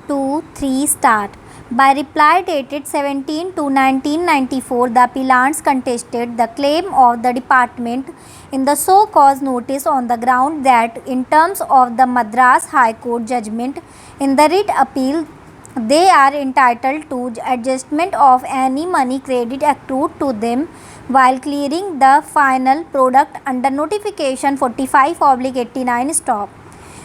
2, 3 start. By reply dated 17 to 1994, the appellants contested the claim of the department in the show cause notice on the ground that, in terms of the Madras High Court judgment in the writ appeal, they are entitled to adjustment of any money credit accrued to them while clearing the final product under notification 45/89 stop.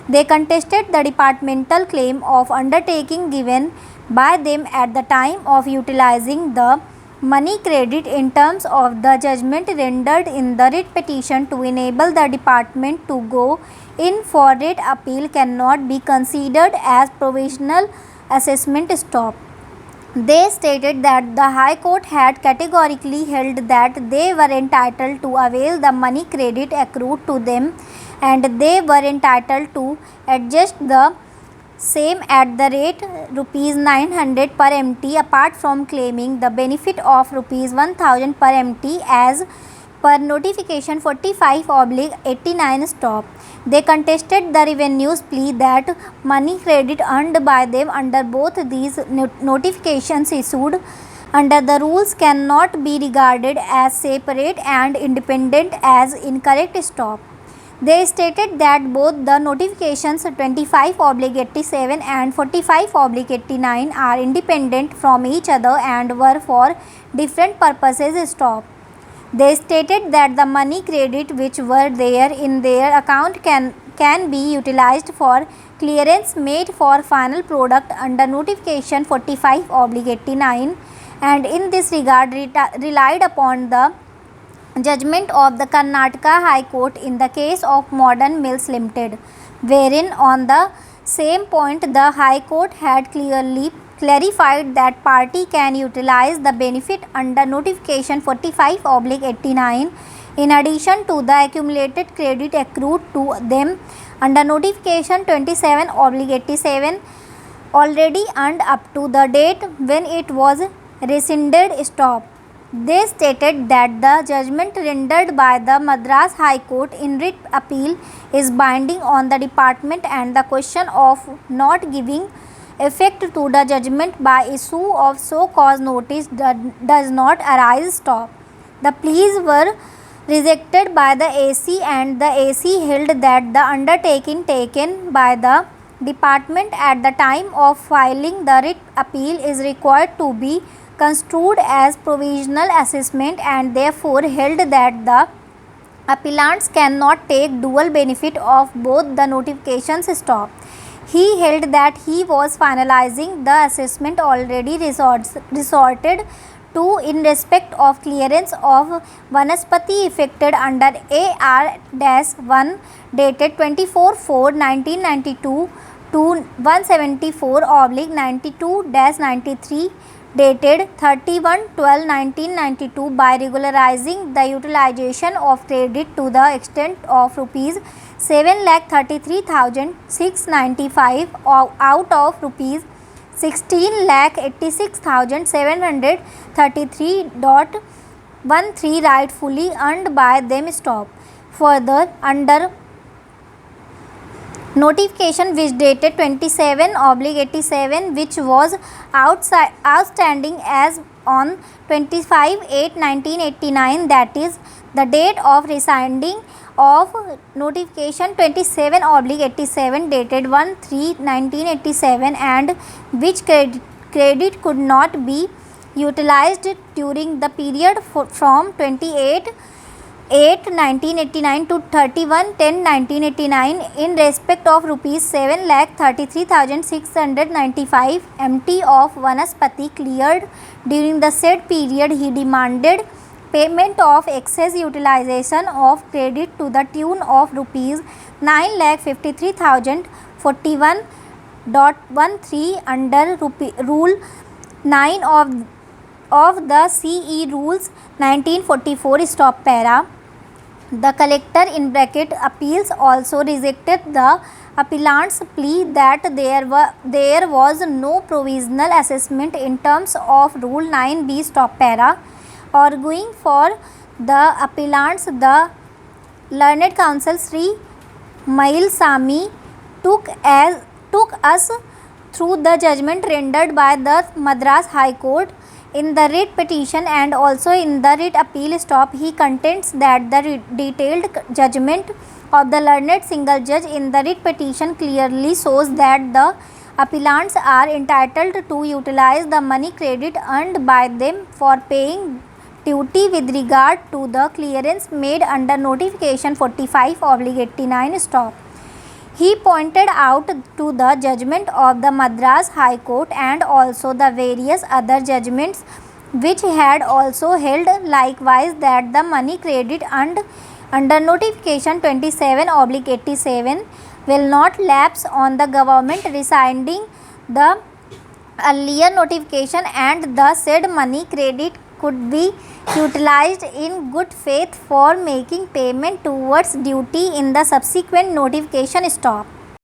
They contested the departmental claim of undertaking given by them at the time of utilizing the money credit in terms of the judgment rendered in the writ petition to enable the department to go in for writ appeal cannot be considered as provisional assessment stop. They stated that the High Court had categorically held that they were entitled to avail the money credit accrued to them and they were entitled to adjust the same at the rate ₹900 per MT apart from claiming the benefit of ₹1000 per MT as per notification 45/89 stop. They contested the revenue's plea that money credit earned by them under both these notifications issued under the rules cannot be regarded as separate and independent as incorrect stop. They stated that both the notifications 25/87 and 45/89 are independent from each other and were for different purposes stop. They stated that the money credit which were there in their account can be utilized for clearance made for final product under notification 45/89 and in this regard relied upon the judgment of the Karnataka High Court in the case of Modern Mills Limited, wherein on the same point the High Court had clearly clarified that party can utilize the benefit under notification 45/89 in addition to the accumulated credit accrued to them under notification 27/87 already earned up to the date when it was rescinded stop. They stated that the judgment rendered by the Madras High Court in writ appeal is binding on the department and the question of not giving effect to the judgment by issue of show cause notice does not arise stop. The pleas were rejected by the AC and the AC held that the undertaking taken by the department at the time of filing the writ appeal is required to be construed as provisional assessment and therefore held that the appellants cannot take dual benefit of both the notifications stop. He held that he was finalizing the assessment already resorted to in respect of clearance of Vanaspati effected under AR-1 dated 24/4/1992 to 174/92-93 dated 31/12/1992 by regularizing the utilization of credit to the extent of ₹7,33,695 out of ₹16,86,733.13 rightfully earned by them stop. Further, under notification which dated 27/87 which was outstanding as on 25/8/1989, that is the date of rescinding of notification 27/87 dated 1/3/1987 and which credit could not be utilized during the period from 28/8/1989 to 31/10/1989 in respect of ₹7,33,695 MT of Vanaspati cleared during the said period. He demanded payment of excess utilization of credit to the tune of ₹9,53,041.13 under Rule 9 of the CE Rules 1944 stop para. The collector (appeals) also rejected the appellant's plea that there was no provisional assessment in terms of Rule 9B stop para. Arguing for the appellants, the learned counsel Sri Mailsamy took us through the judgment rendered by the Madras High Court in the writ petition and also in the writ appeal stop, he contends that the detailed judgment of the learned single judge in the writ petition clearly shows that the appellants are entitled to utilize the money credit earned by them for paying duty with regard to the clearance made under notification 45/89 stop. He pointed out to the judgment of the Madras High Court and also the various other judgments which had also held likewise that the money credit earned under notification 27/87 will not lapse on the government rescinding the earlier notification, and the said money credit could be utilized in good faith for making payment towards duty in the subsequent notification stop.